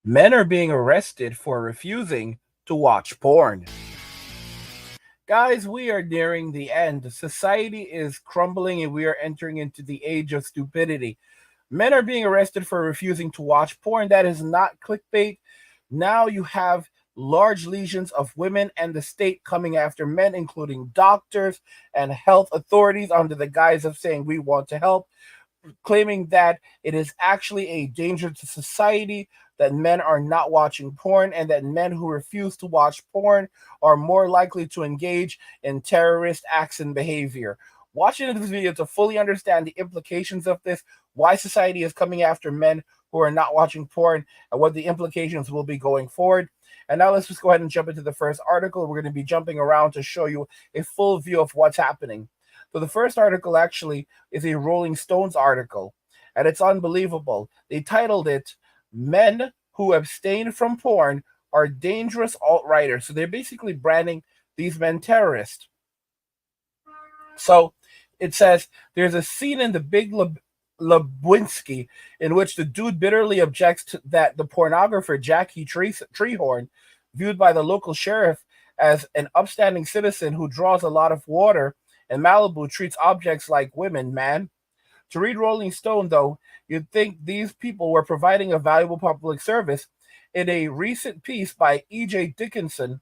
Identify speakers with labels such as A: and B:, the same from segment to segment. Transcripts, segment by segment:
A: Men are being arrested for refusing to watch porn. Guys, we are nearing the end. Society is crumbling and we are entering into the age of stupidity. Men are being arrested for refusing to watch porn. That is not clickbait. Now you have large legions of women and the state coming after men, including doctors and health authorities, under the guise of saying we want to help, claiming that it is actually a danger to society, that men are not watching porn, and that men who refuse to watch porn are more likely to engage in terrorist acts and behavior. Watching this video to fully understand the implications of this, why society is coming after men who are not watching porn, and what the implications will be going forward. And now let's just go ahead and jump into the first article. We're going to be jumping around to show you a full view of what's happening. So the first article actually is a Rolling Stones article, and it's unbelievable. They titled it, Men Who Abstain from Porn Are Dangerous Alt-Righters. So they're basically branding these men terrorists. So it says, there's a scene in The Big Lebowski in which the dude bitterly objects to that the pornographer Jackie Treehorn, viewed by the local sheriff as an upstanding citizen who draws a lot of water, and Malibu treats objects like women, man. To read Rolling Stone, though, you'd think these people were providing a valuable public service. In a recent piece by E.J. Dixon,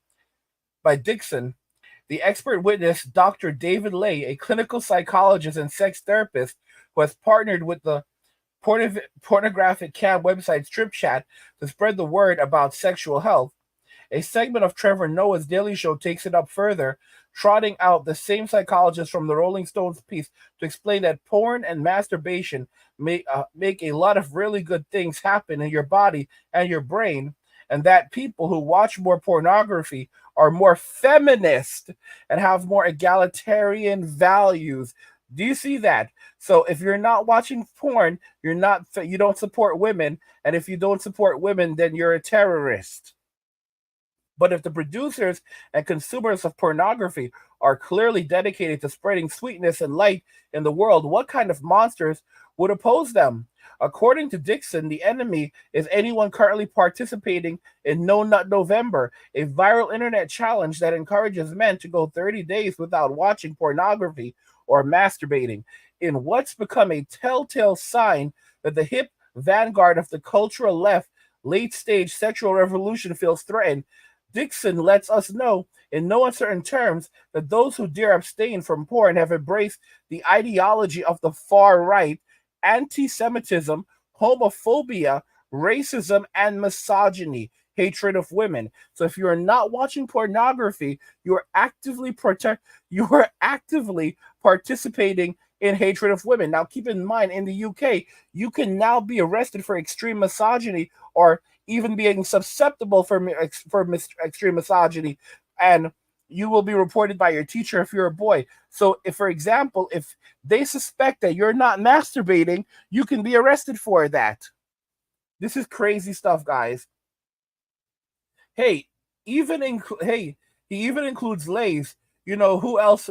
A: the expert witness, Dr. David Lay, a clinical psychologist and sex therapist who has partnered with the pornographic cam website Strip Chat to spread the word about sexual health. A segment of Trevor Noah's Daily Show takes it up further, trotting out the same psychologist from the Rolling Stones piece to explain that porn and masturbation make a lot of really good things happen in your body and your brain, and that people who watch more pornography are more feminist and have more egalitarian values. Do you see that? So if you're not watching porn, you don't support women, and if you don't support women, then you're a terrorist. But if the producers and consumers of pornography are clearly dedicated to spreading sweetness and light in the world, what kind of monsters would oppose them? According to Dixon, the enemy is anyone currently participating in No Nut November, a viral internet challenge that encourages men to go 30 days without watching pornography or masturbating, in what's become a telltale sign that the hip vanguard of the cultural left late-stage sexual revolution feels threatened. Dixon lets us know in no uncertain terms that those who dare abstain from porn have embraced the ideology of the far right, anti-Semitism, homophobia, racism, and misogyny, hatred of women. So if you are not watching pornography, you are actively participating in hatred of women. Now keep in mind, in the UK, you can now be arrested for extreme misogyny or even being susceptible for extreme misogyny, and you will be reported by your teacher if you're a boy. So if, for example, if they suspect that you're not masturbating, you can be arrested for that. This is crazy stuff, guys. Hey, he even includes Lays. You know who else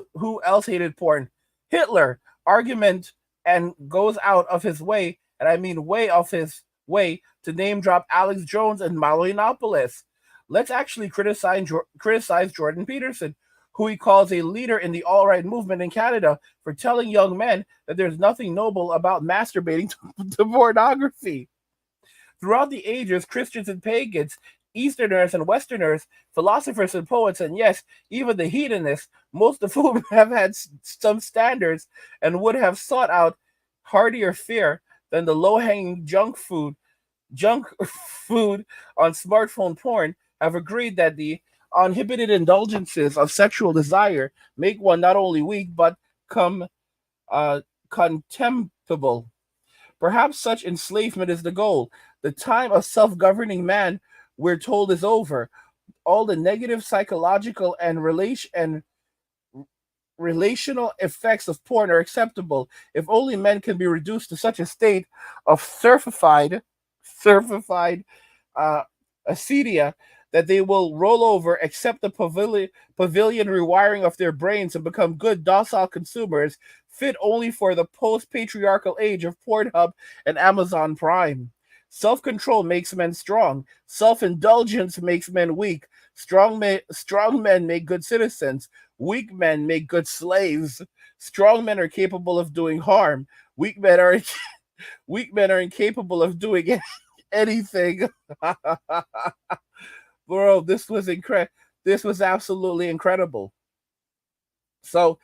A: hated porn? Hitler. Argument, and goes out of his way, and I mean way off his way, to name drop Alex Jones and Milo Yiannopoulos. Let's actually criticize Jordan Peterson, who he calls a leader in the alt-right movement in Canada, for telling young men that there's nothing noble about masturbating to pornography. Throughout the ages, Christians and pagans, Easterners and Westerners, philosophers and poets, and yes, even the hedonists, most of whom have had some standards and would have sought out heartier fare than the low-hanging junk food on smartphone porn, have agreed that the uninhibited indulgences of sexual desire make one not only weak but contemptible. Perhaps such enslavement is the goal. The time of self-governing man, we're told, is over. All the negative psychological and relational effects of porn are acceptable. If only men can be reduced to such a state of surfified acedia that they will roll over, accept the pavilion rewiring of their brains, and become good, docile consumers, fit only for the post-patriarchal age of Pornhub and Amazon Prime. Self-control makes men strong. Self-indulgence makes men weak. Strong men make good citizens. Weak men make good slaves. Strong men are capable of doing harm. Weak men are weak men are incapable of doing anything. Bro, this was incredible. This was absolutely incredible. So,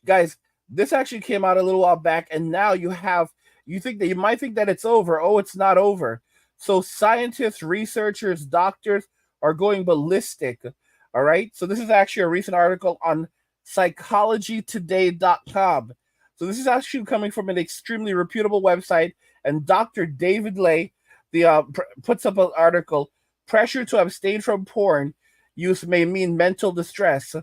A: guys, this actually came out a little while back, and now you think that you might think that it's over. Oh, it's not over. So scientists, researchers, doctors are going ballistic. All right. So this is actually a recent article on psychologytoday.com. So this is actually coming from an extremely reputable website, and Dr. David Lay puts up an article. Pressure to abstain from porn use may mean mental distress.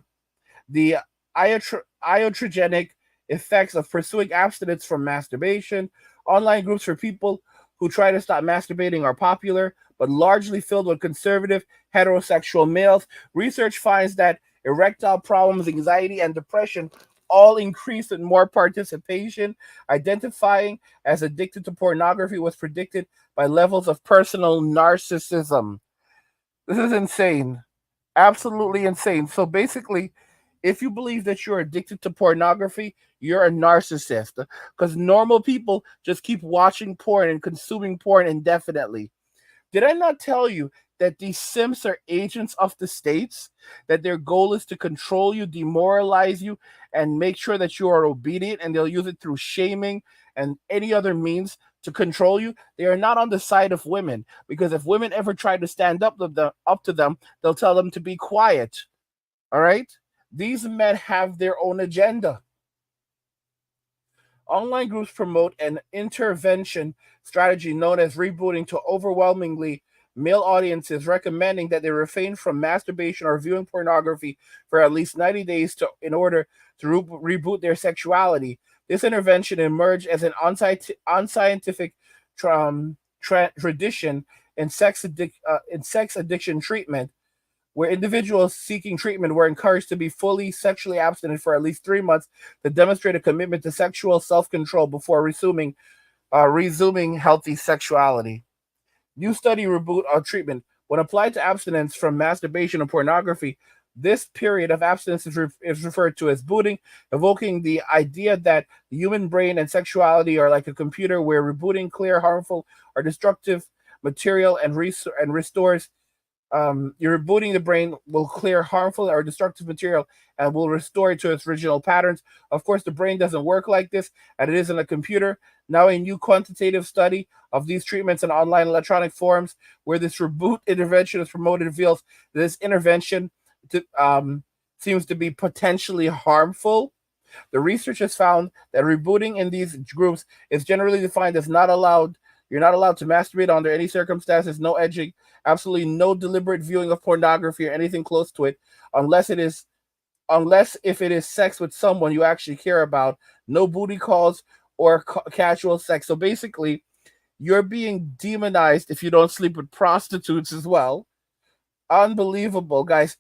A: The iatrogenic effects of pursuing abstinence from masturbation. Online groups for people who try to stop masturbating are popular, but largely filled with conservative heterosexual males. Research finds that erectile problems, anxiety, and depression all increase with more participation. Identifying as addicted to pornography was predicted by levels of personal narcissism. This is insane. Absolutely insane. So basically, if you believe that you're addicted to pornography, you're a narcissist. Because normal people just keep watching porn and consuming porn indefinitely. Did I not tell you that these simps are agents of the states? That their goal is to control you, demoralize you, and make sure that you are obedient, and they'll use it through shaming and any other means to control you. They are not on the side of women, because if women ever try to stand up to them, they'll tell them to be quiet. All right? These men have their own agenda. Online groups promote an intervention strategy known as rebooting to overwhelmingly male audiences, recommending that they refrain from masturbation or viewing pornography for at least 90 days in order to reboot their sexuality. This intervention emerged as an unscientific tradition in sex addiction treatment, where individuals seeking treatment were encouraged to be fully sexually abstinent for at least 3 months to demonstrate a commitment to sexual self-control before resuming healthy sexuality. New study reboot treatment. When applied to abstinence from masturbation and pornography, this period of abstinence is referred to as booting, evoking the idea that the human brain and sexuality are like a computer where rebooting clear harmful or destructive material and restores. You're rebooting the brain will clear harmful or destructive material and will restore it to its original patterns. Of course, the brain doesn't work like this, and it isn't a computer. Now, a new quantitative study of these treatments in online electronic forums, where this reboot intervention is promoted, reveals that this intervention seems to be potentially harmful. The research has found that rebooting in these groups is generally defined as not allowed. You're not allowed to masturbate under any circumstances, no edging, absolutely no deliberate viewing of pornography or anything close to it, unless if it is sex with someone you actually care about, no booty calls or casual sex. So basically, you're being demonized if you don't sleep with prostitutes as well. Unbelievable, guys.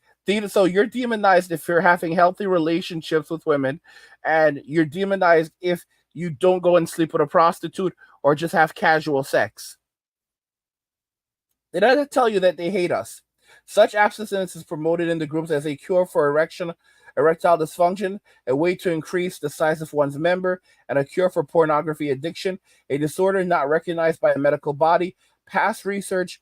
A: So you're demonized if you're having healthy relationships with women, and you're demonized if you don't go and sleep with a prostitute or just have casual sex. They don't tell you that they hate us. Such abstinence is promoted in the groups as a cure for erectile dysfunction, a way to increase the size of one's member, and a cure for pornography addiction, a disorder not recognized by a medical body. Past research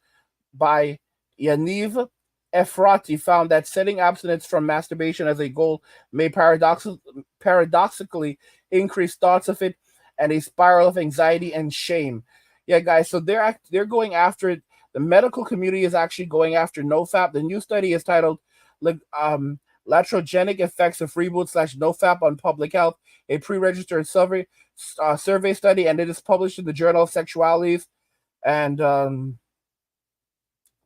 A: by Yaniv Efrati found that setting abstinence from masturbation as a goal may paradoxically increase thoughts of it and a spiral of anxiety and shame. Yeah, guys, so they're going after it. The medical community is actually going after NoFap. The new study is titled Latrogenic Effects of Reboot/NoFap on Public Health, a pre-registered survey study, and it is published in the Journal of Sexualities. And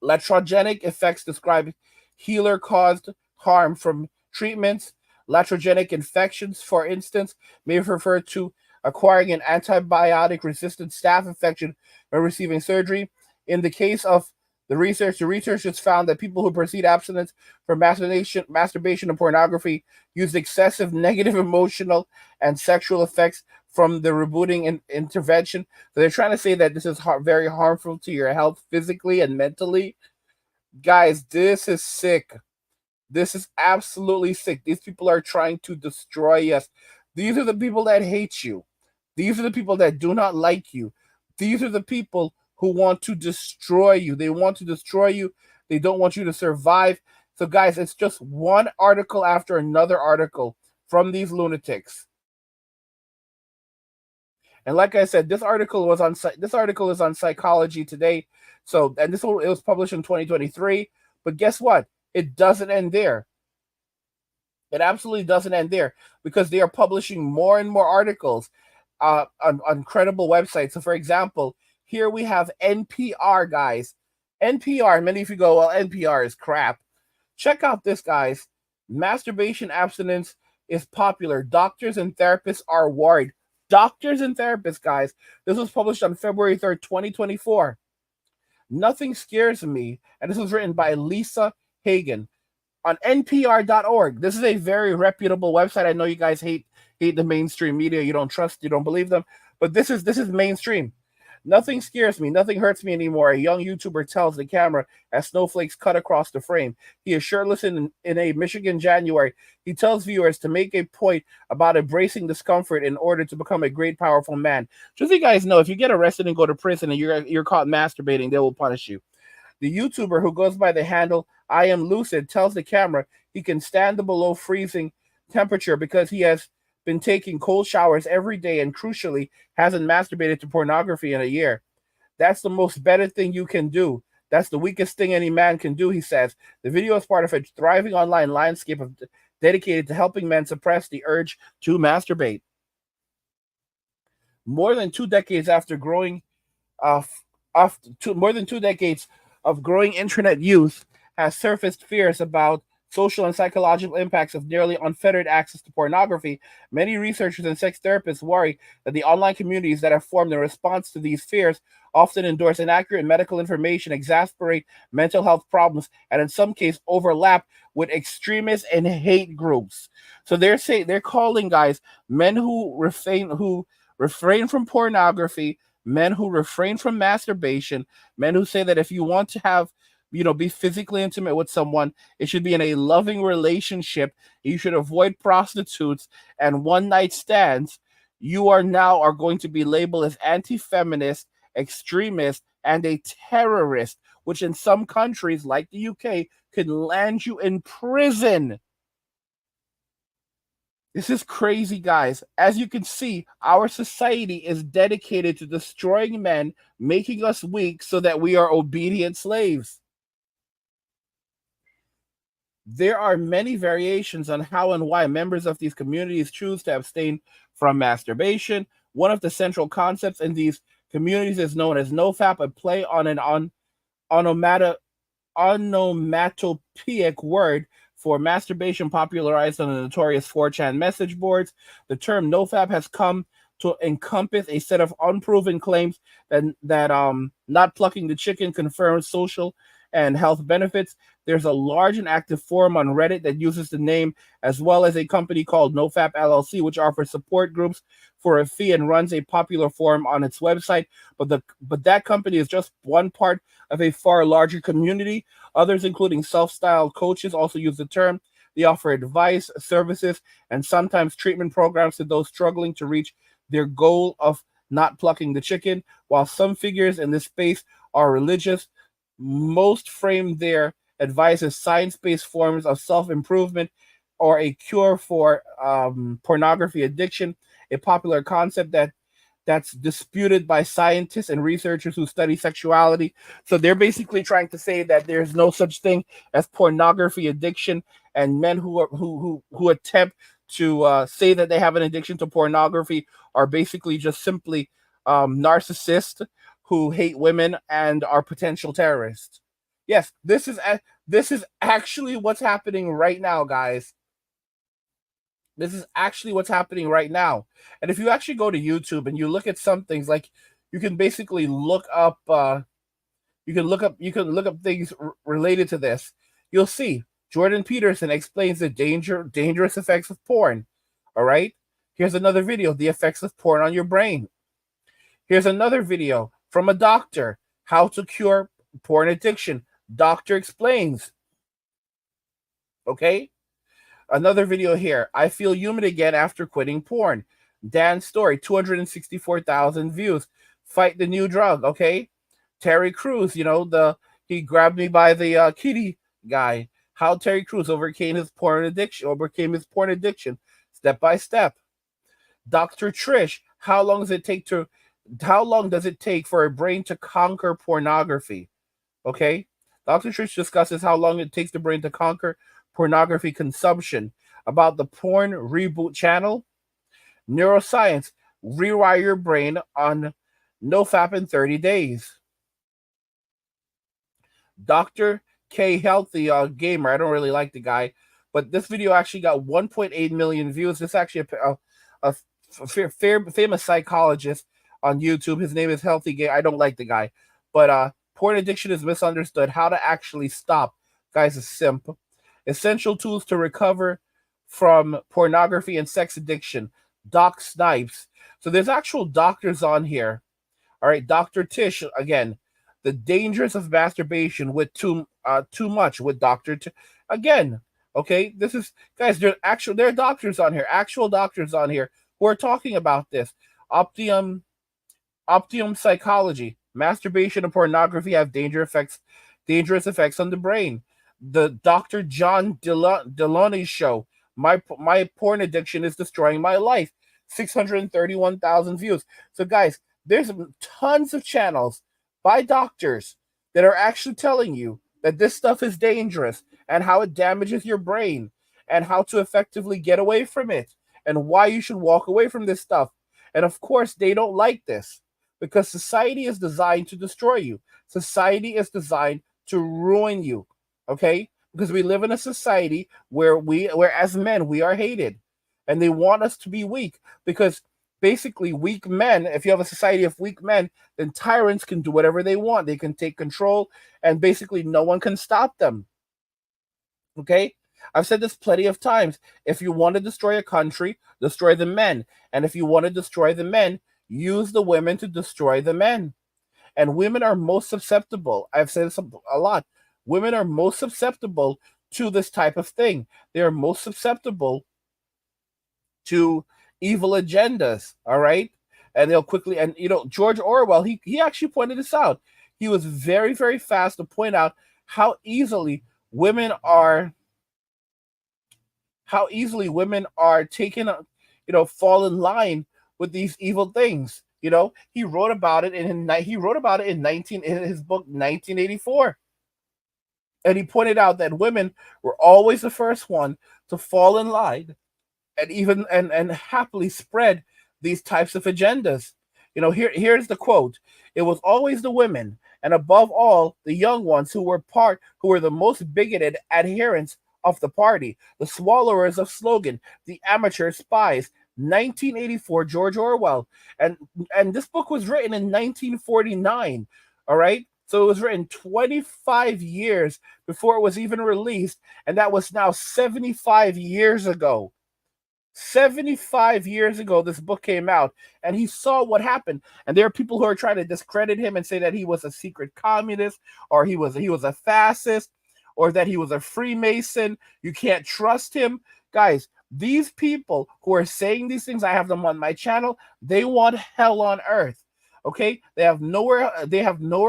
A: latrogenic effects describe healer-caused harm from treatments. Latrogenic infections, for instance, may refer to acquiring an antibiotic-resistant staph infection when receiving surgery. In the case of The researchers found that people who proceed abstinence from masturbation and pornography use excessive negative emotional and sexual effects from the rebooting intervention. So they're trying to say that this is very harmful to your health physically and mentally. Guys, this is sick. This is absolutely sick. These people are trying to destroy us. These are the people that hate you. These are the people that do not like you. These are the people who want to destroy you. They want to destroy you. They don't want you to survive. So, guys, it's just one article after another article from these lunatics. And like I said, this article is on Psychology Today. So, and it was published in 2023. But guess what? It doesn't end there. It absolutely doesn't end there, because they are publishing more and more articles on credible websites. So, for example, here we have NPR, guys. NPR, many of you go, well, NPR is crap. Check out this, guys. Masturbation abstinence is popular. Doctors and therapists are worried. Doctors and therapists, guys. This was published on February 3rd, 2024. Nothing scares me. And this was written by Lisa Hagen on npr.org. This is a very reputable website. I know you guys hate the mainstream media. You don't trust, you don't believe them. But this is mainstream. Nothing scares me. Nothing hurts me anymore. A young YouTuber tells the camera as snowflakes cut across the frame. He is shirtless in a Michigan January. He tells viewers to make a point about embracing discomfort in order to become a great, powerful man. Just so you guys know, if you get arrested and go to prison and you're caught masturbating, they will punish you. The YouTuber, who goes by the handle I Am Lucid, tells the camera he can stand the below freezing temperature because he has been taking cold showers every day and, crucially, hasn't masturbated to pornography in a year. That's the most better thing you can do. That's the weakest thing any man can do, he says. The video is part of a thriving online landscape dedicated to helping men suppress the urge to masturbate. More than 2 decades after growing more than 2 decades of growing internet use has surfaced fears about social and psychological impacts of nearly unfettered access to pornography. Many researchers and sex therapists worry that the online communities that have formed in response to these fears often endorse inaccurate medical information, exacerbate mental health problems, and in some cases overlap with extremist and hate groups. So they're calling, guys, men who refrain from pornography, men who refrain from masturbation, men who say that if you want to have, be physically intimate with someone, it should be in a loving relationship. You should avoid prostitutes and one night stands. You are going to be labeled as anti-feminist, extremist, and a terrorist, which in some countries like the UK could land you in prison. This is crazy, guys. As you can see, our society is dedicated to destroying men, making us weak so that we are obedient slaves. There are many variations on how and why members of these communities choose to abstain from masturbation. One of the central concepts in these communities is known as NoFap, a play on an onomatopoeic word for masturbation popularized on the notorious 4chan message boards. The term NoFap has come to encompass a set of unproven claims that not plucking the chicken confers social and health benefits. There's a large and active forum on Reddit that uses the name, as well as a company called NoFap LLC, which offers support groups for a fee and runs a popular forum on its website. But that company is just one part of a far larger community. Others, including self-styled coaches, also use the term. They offer advice, services, and sometimes treatment programs to those struggling to reach their goal of not plucking the chicken. While some figures in this space are religious, most frame their advice as science-based forms of self-improvement or a cure for pornography addiction, a popular concept that's disputed by scientists and researchers who study sexuality. So they're basically trying to say that there's no such thing as pornography addiction, and men who attempt to say that they have an addiction to pornography are basically just simply narcissists who hate women and are potential terrorists. Yes, this is actually what's happening right now, guys. This is actually what's happening right now. And if you actually go to YouTube and you look at some things, like you can basically look up You can look up things related to this. You'll see Jordan Peterson explains the dangerous effects of porn. All right. Here's another video, the effects of porn on your brain. Here's another video from a doctor, how to cure porn addiction. Doctor explains. Okay. Another video here. I feel human again after quitting porn. Dan's story, 264,000 views. Fight the new drug. Okay. Terry Crews, he grabbed me by the kitty guy. How Terry Crews overcame his porn addiction, step by step. Dr. Trish, how long does it take for a brain to conquer pornography? Okay. Dr. Trish discusses how long it takes the brain to conquer pornography consumption. About the Porn Reboot channel. Neuroscience, rewire your brain on NoFap in 30 days. Dr. K Healthy Gamer, I don't really like the guy, but this video actually got 1.8 million views. This is actually a famous psychologist on YouTube. His name is Healthy Gamer. I don't like the guy, but porn addiction is misunderstood. How to actually stop. Guy's a simp. Essential tools to recover from pornography and sex addiction. Doc Snipes. So there's actual doctors on here. All right, Dr. Tish again. The dangers of masturbation with too much with Dr. Again, okay, this is, guys, there are doctors on here, actual doctors on here who are talking about this. Optium Psychology, masturbation and pornography have dangerous effects on the brain. The Dr. John Deloney show, my porn addiction is destroying my life. 631,000 views. So guys, there's tons of channels by doctors that are actually telling you that this stuff is dangerous and how it damages your brain and how to effectively get away from it and why you should walk away from this stuff. And of course, they don't like this because society is designed to destroy you. Society is designed to ruin you, okay? Because we live in a society where as men, we are hated. And they want us to be weak because basically weak men, if you have a society of weak men, then tyrants can do whatever they want. They can take control and basically no one can stop them. Okay? I've said this plenty of times. If you want to destroy a country, destroy the men. And if you want to destroy the men, use the women to destroy the men. And women are most susceptible. I've said this a lot. Women are most susceptible to this type of thing. They are most susceptible to evil agendas, all right? And they'll quickly, and George Orwell, he actually pointed this out. He was very, very fast to point out how easily women are taken, fall in line with these evil things. He wrote about it in his book 1984. And he pointed out that women were always the first one to fall in line and even and happily spread these types of agendas. Here's the quote. It was always the women, and above all, the young ones who were the most bigoted adherents of the party, the swallowers of slogan, the amateur spies. 1984, George Orwell. And this book was written in 1949, all right? So it was written 25 years before it was even released, and that was now 75 years ago. 75 years ago, this book came out, and he saw what happened. And there are people who are trying to discredit him and say that he was a secret communist, or he was a fascist, or that he was a Freemason. You can't trust him. Guys, these people who are saying these things, I have them on my channel, they want hell on earth. Okay, they have nowhere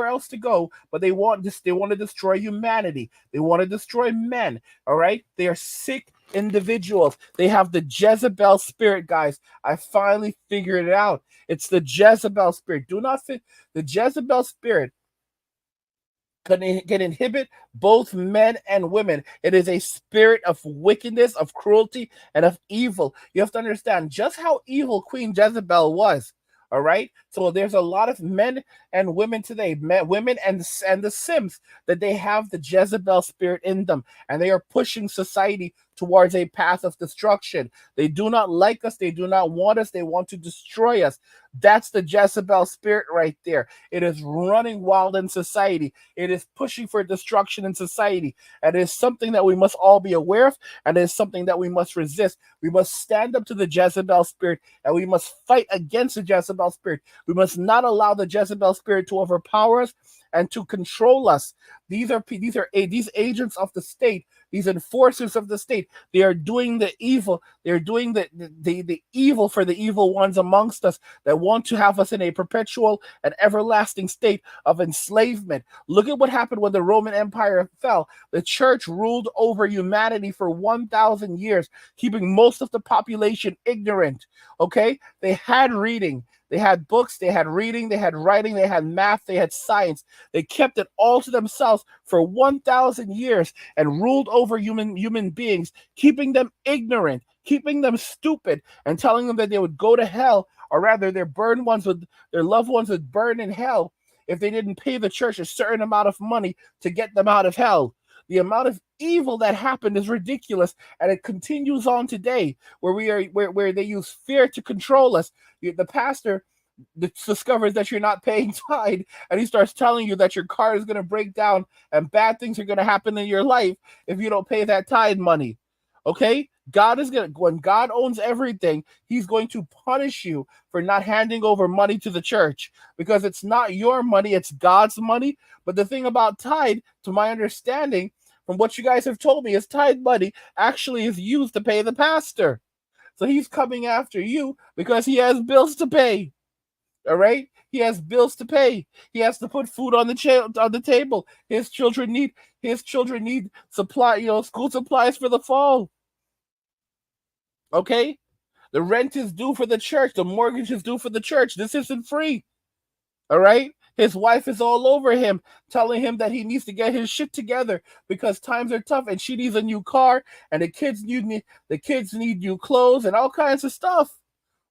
A: else to go, but they want to destroy humanity. They want to destroy men. All right, they are sick individuals. They have the Jezebel spirit, guys. I finally figured it out. It's the Jezebel spirit. The Jezebel spirit can inhibit both men and women. It is a spirit of wickedness, of cruelty, and of evil. You have to understand just how evil Queen Jezebel was. All right, So there's a lot of men and women today, women and the Sims, that they have the Jezebel spirit in them, and they are pushing society towards a path of destruction. They do not like us. They do not want us. They want to destroy us. That's the Jezebel spirit right there. It is running wild in society. It is pushing for destruction in society. And it is something that we must all be aware of, and it is something that we must resist. We must stand up to the Jezebel spirit, and we must fight against the Jezebel spirit. We must not allow the Jezebel spirit to overpower us and to control us. These agents of the state, these enforcers of the state. They are doing the evil. They're doing the evil for the evil ones amongst us that want to have us in a perpetual and everlasting state of enslavement. Look at what happened when the Roman Empire fell. The church ruled over humanity for 1,000 years, keeping most of the population ignorant. Okay? They had reading. They had books, they had reading, they had writing, they had math, they had science. They kept it all to themselves for 1,000 years and ruled over human beings, keeping them ignorant, keeping them stupid, and telling them that they would go to hell, or rather their loved ones would burn in hell if they didn't pay the church a certain amount of money to get them out of hell. The amount of evil that happened is ridiculous, and it continues on today, where they use fear to control us. The pastor discovers that you're not paying tithe, and he starts telling you that your car is going to break down and bad things are going to happen in your life if you don't pay that tithe money. Okay? When God owns everything, he's going to punish you for not handing over money to the church, because it's not your money, it's God's money. But the thing about tithe, to my understanding, from what you guys have told me, is tithe money actually is used to pay the pastor. So he's coming after you because he has bills to pay. All right? He has bills to pay. He has to put food on the table. His children need school supplies for the fall. Okay? The rent is due for the church. The mortgage is due for the church. This isn't free. All right? His wife is all over him, telling him that he needs to get his shit together because times are tough, and she needs a new car, and the kids need new clothes and all kinds of stuff.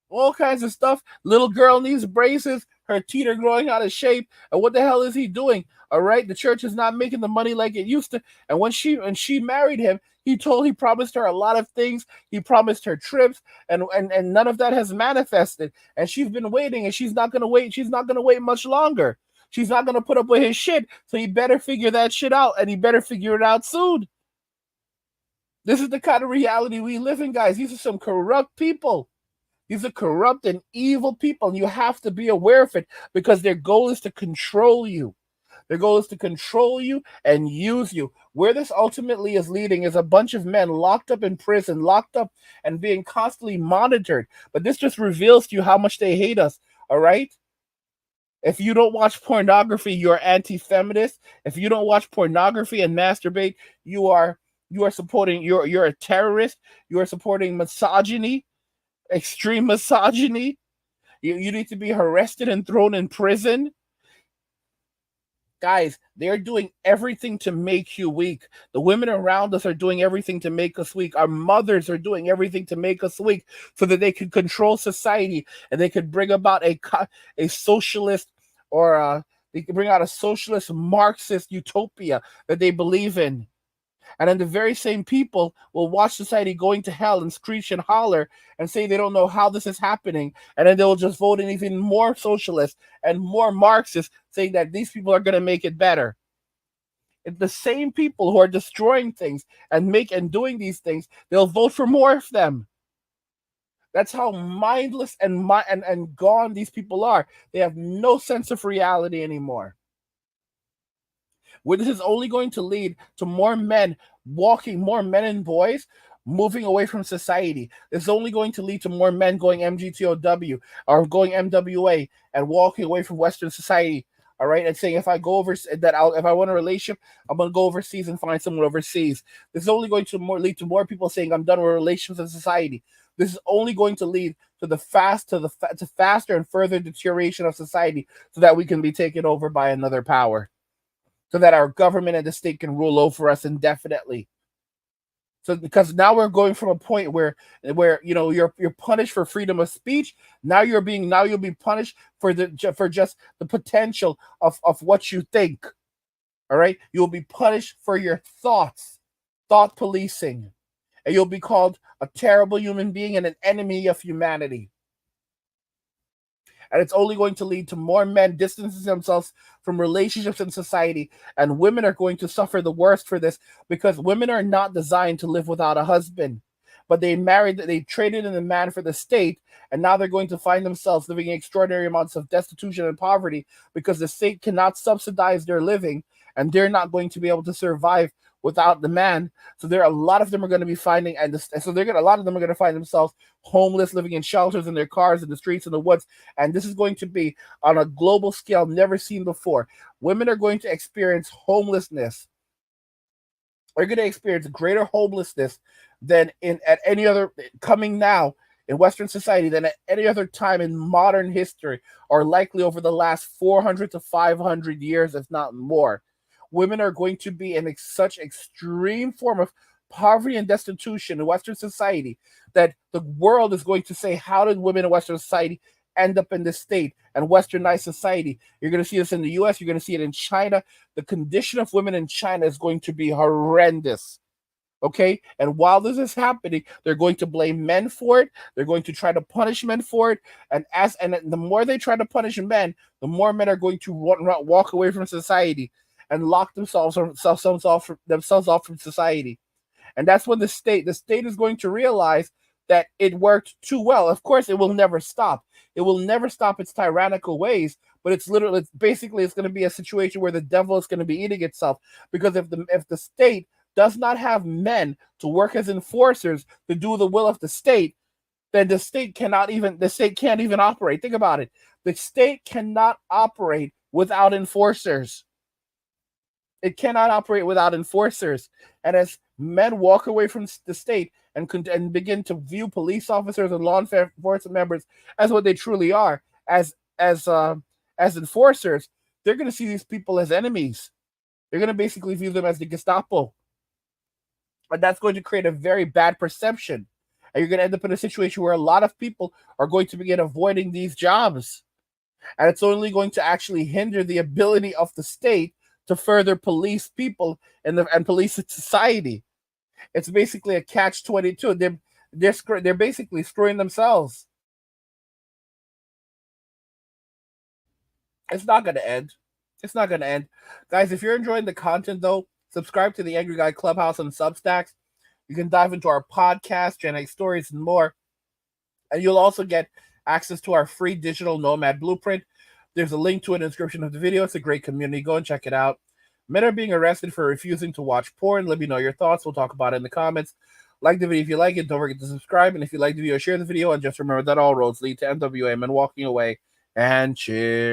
A: All kinds of stuff. Little girl needs braces. Her teeth are growing out of shape. And what the hell is he doing? All right, the church is not making the money like it used to. And when she married him, he promised her a lot of things. He promised her trips, and none of that has manifested. And she's been waiting, and she's not gonna wait. She's not gonna wait much longer. She's not gonna put up with his shit. So he better figure that shit out, and he better figure it out soon. This is the kind of reality we live in, guys. These are some corrupt people. These are corrupt and evil people, and you have to be aware of it, because their goal is to control you. Their goal is to control you and use you. Where this ultimately is leading is a bunch of men locked up in prison, locked up and being constantly monitored. But this just reveals to you how much they hate us, all right? If you don't watch pornography, you're anti-feminist. If you don't watch pornography and masturbate, you are supporting, you're a terrorist. You are supporting misogyny. Extreme misogyny. You need to be arrested and thrown in prison. Guys, they're doing everything to make you weak. The women around us are doing everything to make us weak. Our mothers are doing everything to make us weak so that they can control society, and they could bring about a socialist, or they can bring out a socialist Marxist utopia that they believe in. And then the very same people will watch society going to hell and screech and holler and say they don't know how this is happening. And then they'll just vote in even more socialists and more Marxists, saying that these people are going to make it better. It's the same people who are destroying things and doing these things, they'll vote for more of them. That's how mindless and gone these people are. They have no sense of reality anymore. Where this is only going to lead to more men and boys moving away from society. It's only going to lead to more men going MGTOW or going MWA and walking away from Western society. All right, and saying if I want a relationship, I'm gonna go overseas and find someone overseas. This is only going to lead to more people saying I'm done with relationships in society. This is only going to lead to faster and further deterioration of society, so that we can be taken over by another power, so that our government and the state can rule over us indefinitely. So because now we're going from a point where you're punished for freedom of speech. Now you'll be punished for just the potential of what you think. All right, you'll be punished for your thoughts, thought policing, and you'll be called a terrible human being and an enemy of humanity. And it's only going to lead to more men distancing themselves from relationships in society, and women are going to suffer the worst for this, because women are not designed to live without a husband, but they traded in a man for the state, and now they're going to find themselves living extraordinary amounts of destitution and poverty because the state cannot subsidize their living, and they're not going to be able to survive without the man. So a lot of them are going to be finding, a lot of them are going to find themselves homeless, living in shelters, in their cars, in the streets, in the woods. And this is going to be on a global scale never seen before. Women are going to experience homelessness. They're going to experience greater homelessness than at any other coming now in Western society than at any other time in modern history, or likely over the last 400 to 500 years, if not more. Women are going to be in such extreme form of poverty and destitution in Western society that the world is going to say, how did women in Western society end up in this state and westernized society? You're going to see this in the US, you're going to see it in China. The condition of women in China is going to be horrendous. Okay, and while this is happening, they're going to blame men for it. They're going to try to punish men for it, and the more they try to punish men, the more men are going to walk away from society and lock themselves off from society. And that's when the state is going to realize that it worked too well. Of course, it will never stop. It will never stop its tyrannical ways, but it's going to be a situation where the devil is going to be eating itself, because if the state does not have men to work as enforcers to do the will of the state, then the state can't even operate. Think about it. The state cannot operate without enforcers. It cannot operate without enforcers. And as men walk away from the state and begin to view police officers and law enforcement members as what they truly are, as enforcers, they're going to see these people as enemies. They're going to basically view them as the Gestapo. And that's going to create a very bad perception. And you're going to end up in a situation where a lot of people are going to begin avoiding these jobs. And it's only going to actually hinder the ability of the state to further police people and police society. It's basically a catch-22. They're basically screwing themselves. It's not going to end. It's not going to end. Guys, if you're enjoying the content, though, subscribe to the Angry Guy Clubhouse on Substacks. You can dive into our podcast, Gen X Stories, and more. And you'll also get access to our free digital nomad blueprint. There's a link to it in the description of the video. It's a great community. Go and check it out. Men are being arrested for refusing to watch porn. Let me know your thoughts. We'll talk about it in the comments. Like the video if you like it. Don't forget to subscribe. And if you like the video, share the video. And just remember that all roads lead to NWA Men walking away. And cheers.